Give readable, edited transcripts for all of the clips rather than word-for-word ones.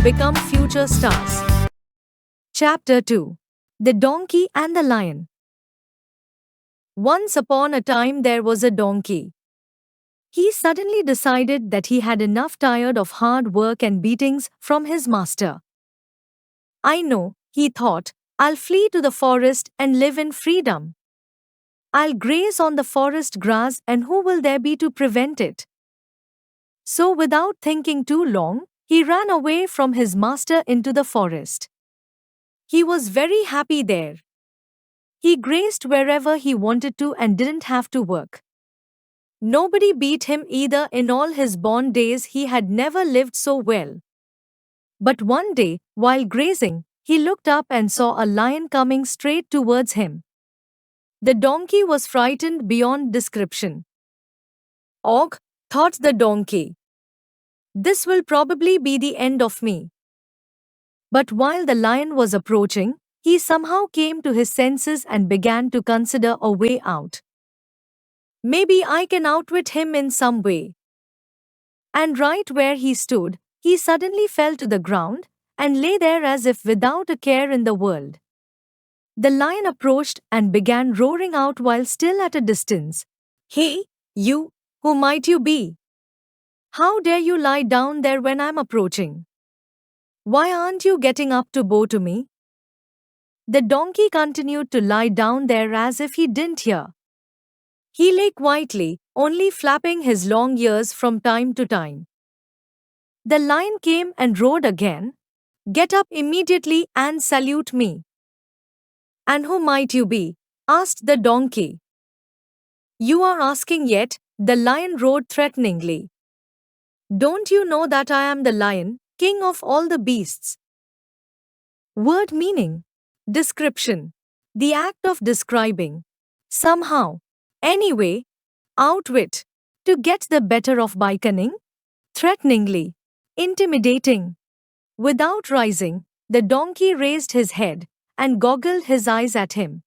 become future stars. Chapter 2. The Donkey and the Lion. Once upon a time there was a donkey. He suddenly decided that he had enough tired of hard work and beatings from his master. I know, he thought, I'll flee to the forest and live in freedom. I'll graze on the forest grass, and who will there be to prevent it? So without thinking too long, he ran away from his master into the forest. He was very happy there. He grazed wherever he wanted to and didn't have to work. Nobody beat him either. In all his born days he had never lived so well. But one day, while grazing, he looked up and saw a lion coming straight towards him. The donkey was frightened beyond description. "Og," thought the donkey, "this will probably be the end of me." But while the lion was approaching, he somehow came to his senses and began to consider a way out. Maybe I can outwit him in some way. And right where he stood, he suddenly fell to the ground and lay there as if without a care in the world. The lion approached and began roaring out while still at a distance. "Hey, you, who might you be? How dare you lie down there when I'm approaching? Why aren't you getting up to bow to me?" The donkey continued to lie down there as if he didn't hear. He lay quietly, only flapping his long ears from time to time. The lion came and roared again, "Get up immediately and salute me." "And who might you be?" asked the donkey. "You are asking yet," the lion roared threateningly. "Don't you know that I am the lion, king of all the beasts?" Word meaning. Description. The act of describing. Somehow. Anyway. Outwit. To get the better of by cunning. Threateningly. Intimidating. Without rising, the donkey raised his head and goggled his eyes at him.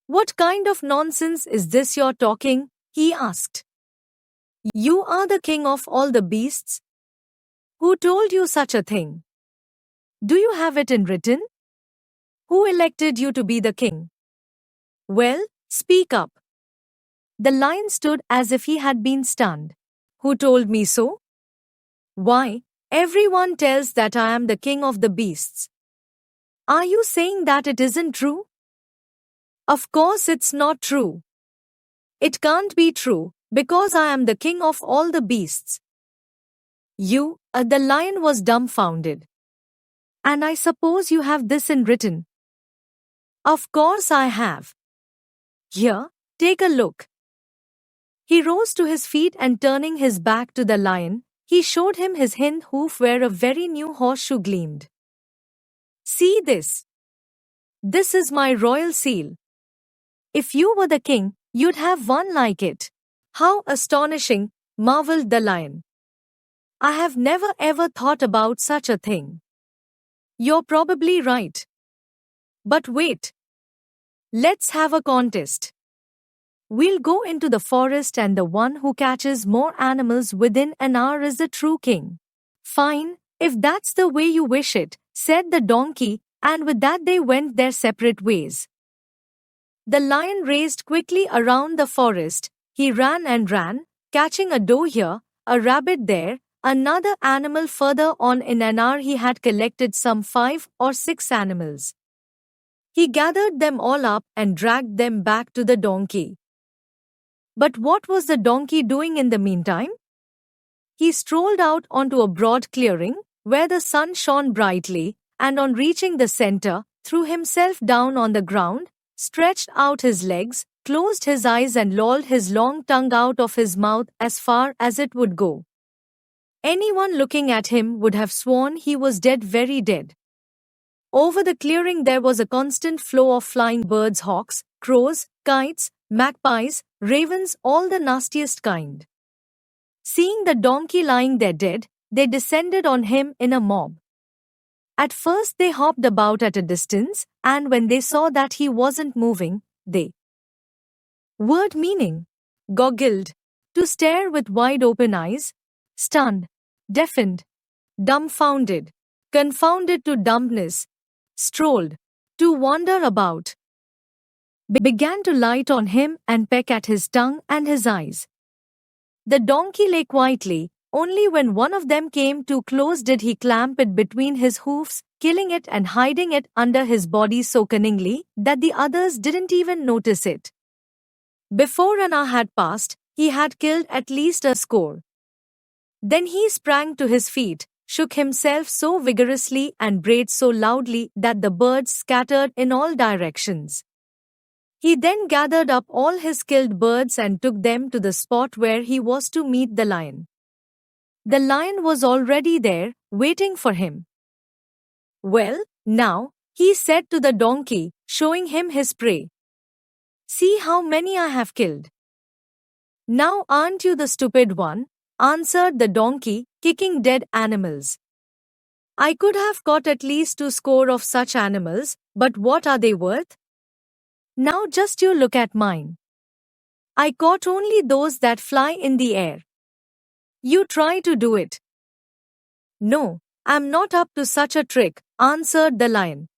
"What kind of nonsense is this you're talking?" he asked. "You are the king of all the beasts? Who told you such a thing? Do you have it in written? Who elected you to be the king? Well, speak up." The lion stood as if he had been stunned. "Who told me so? Why, everyone tells that I am the king of the beasts. Are you saying that it isn't true?" "Of course it's not true. It can't be true, because I am the king of all the beasts." The lion was dumbfounded. "And I suppose you have this in written?" "Of course I have. Here, take a look." He rose to his feet and turning his back to the lion, he showed him his hind hoof where a very new horseshoe gleamed. "See this? This is my royal seal. If you were the king, you'd have one like it." "How astonishing," marveled the lion. "I have never ever thought about such a thing." "You're probably right. But wait. Let's have a contest. We'll go into the forest and the one who catches more animals within an hour is the true king." "Fine, if that's the way you wish it," said the donkey, and with that they went their separate ways. The lion raced quickly around the forest. He ran and ran, catching a doe here, a rabbit there, another animal further on. In an hour he had collected some 5 or 6 animals. He gathered them all up and dragged them back to the donkey. But what was the donkey doing in the meantime? He strolled out onto a broad clearing, where the sun shone brightly, and on reaching the center, threw himself down on the ground, stretched out his legs, closed his eyes and lolled his long tongue out of his mouth as far as it would go. Anyone looking at him would have sworn he was dead, very dead. Over the clearing there was a constant flow of flying birds, hawks, crows, kites, magpies, ravens, all the nastiest kind. Seeing the donkey lying there dead, they descended on him in a mob. At first they hopped about at a distance, and when they saw that he wasn't moving, they word meaning goggled, to stare with wide open eyes, stunned, deafened, dumbfounded. confounded to dumbness, strolled to wander about, began to light on him and peck at his tongue and his eyes. The donkey lay quietly, only when one of them came too close did he clamp it between his hoofs, killing it and hiding it under his body so cunningly that the others didn't even notice it. Before an hour had passed, he had killed at least a score. Then he sprang to his feet, shook himself so vigorously and brayed so loudly that the birds scattered in all directions. He then gathered up all his killed birds and took them to the spot where he was to meet the lion. The lion was already there, waiting for him. "Well, now," he said to the donkey, showing him his prey. "See how many I have killed." "Now aren't you the stupid one?" answered the donkey, kicking dead animals. "I could have caught at least 2 score of such animals, but what are they worth? Now just you look at mine. I caught only those that fly in the air. You try to do it." "No, I'm not up to such a trick," answered the lion.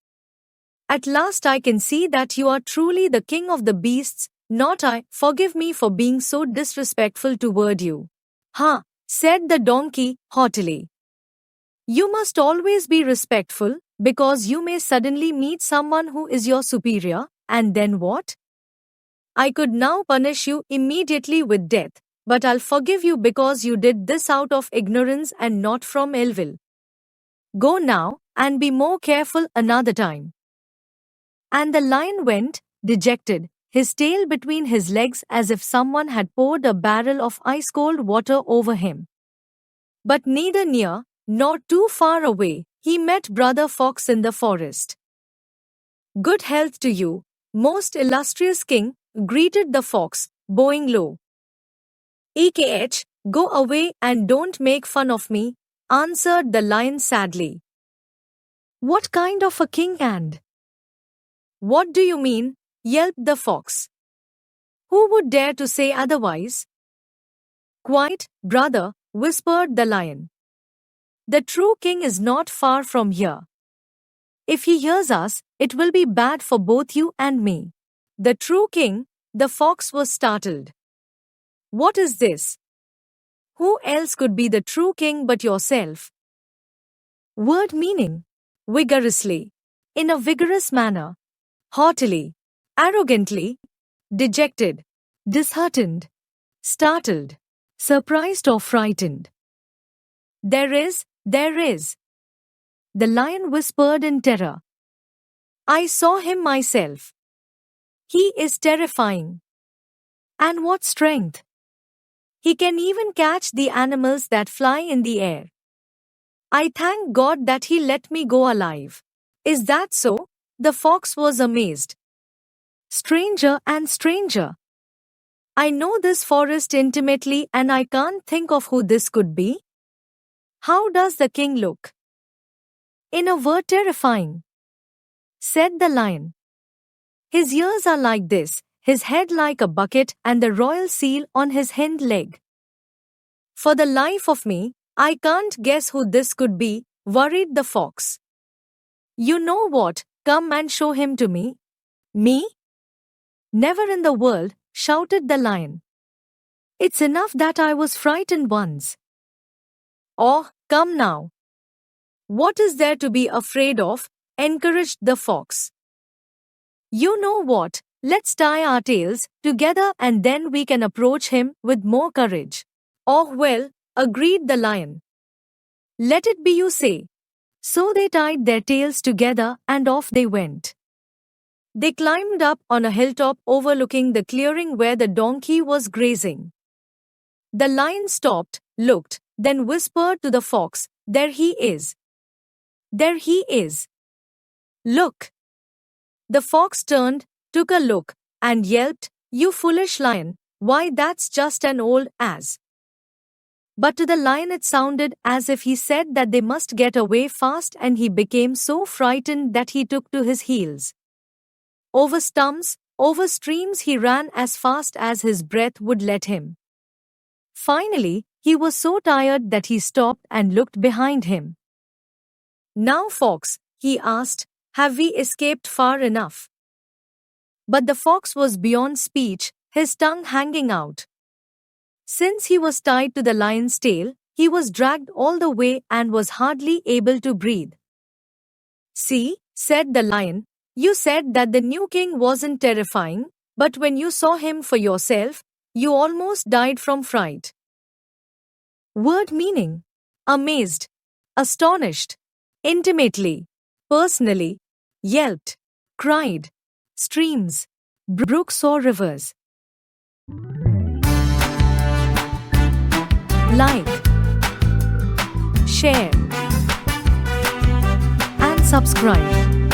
"At last I can see that you are truly the king of the beasts, not I. Forgive me for being so disrespectful toward you." "Ha," said the donkey, haughtily. "You must always be respectful, because you may suddenly meet someone who is your superior, and then what? I could now punish you immediately with death, but I'll forgive you because you did this out of ignorance and not from ill will. Go now, and be more careful another time." And the lion went, dejected, his tail between his legs as if someone had poured a barrel of ice-cold water over him. But neither near, nor too far away, he met Brother Fox in the forest. "Good health to you, most illustrious king," greeted the fox, bowing low. "Ekh, go away and don't make fun of me," answered the lion sadly. "What kind of a king and—" "What do you mean?" yelped the fox. "Who would dare to say otherwise?" "Quiet, brother," whispered the lion. "The true king is not far from here. If he hears us, it will be bad for both you and me." "The true king?" The fox was startled. "What is this? Who else could be the true king but yourself?" Word meaning: vigorously, in a vigorous manner, haughtily, arrogantly, dejected, disheartened, startled, surprised or frightened. There is. The lion whispered in terror. "I saw him myself. He is terrifying. And what strength! He can even catch the animals that fly in the air. I thank God that he let me go alive." "Is that so?" The fox was amazed. "Stranger and stranger. I know this forest intimately and I can't think of who this could be. How does the king look?" "In a word, terrifying," said the lion. "His ears are like this, his head like a bucket, and the royal seal on his hind leg. For the life of me, I can't guess who this could be," worried the fox. "You know what, come and show him to me." "Me? Never in the world," shouted the lion. "It's enough that I was frightened once." "Oh, come now. What is there to be afraid of?" encouraged the fox. "You know what, let's tie our tails together and then we can approach him with more courage." "Oh well," agreed the lion. "Let it be you say." So they tied their tails together and off they went. They climbed up on a hilltop overlooking the clearing where the donkey was grazing. The lion stopped, looked, then whispered to the fox, "There he is. There he is. Look." The fox turned, took a look, and yelped, "You foolish lion, why that's just an old ass." But to the lion it sounded as if he said that they must get away fast, and he became so frightened that he took to his heels. Over stumps, over streams he ran as fast as his breath would let him. Finally, he was so tired that he stopped and looked behind him. Now, Fox, he asked, have we escaped far enough? But the fox was beyond speech, his tongue hanging out. Since he was tied to the lion's tail, he was dragged all the way and was hardly able to breathe. See, said the lion, you said that the new king wasn't terrifying, but when you saw him for yourself, you almost died from fright. Word meaning: amazed, astonished, intimately, personally, yelped, cried, streams, brooks or rivers. Like, share, and subscribe.